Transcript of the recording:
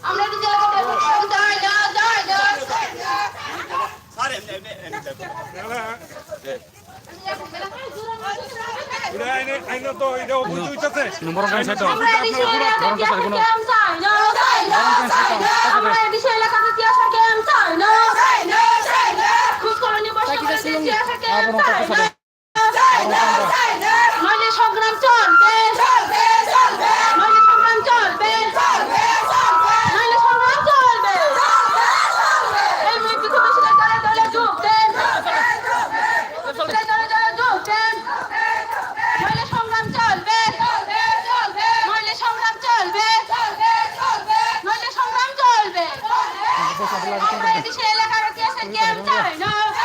আমরা ডিজে লাগাতে যায় না যায় না স্যার এমনি আইনো তো এটা অবৈধ হইতাছে নম্বর কাছে সেটা আমরা ডিজে লাগাতে যায় না আমরা ডিজে লাগাতে যায় না খুব করনি বসে নইলে সংগ্রাম চলবে নইলে সংগ্রাম চলবে নইলে সংগ্রাম চলবে এই মুক্তি কমিশনের দ্বারা দলে যোগ দেন দলে যোগ দেন নইলে সংগ্রাম চলবে নইলে সংগ্রাম চলবে নইলে সংগ্রাম চলবে আমরা দেশে এলাকার ইতিহাসের গেম চাই না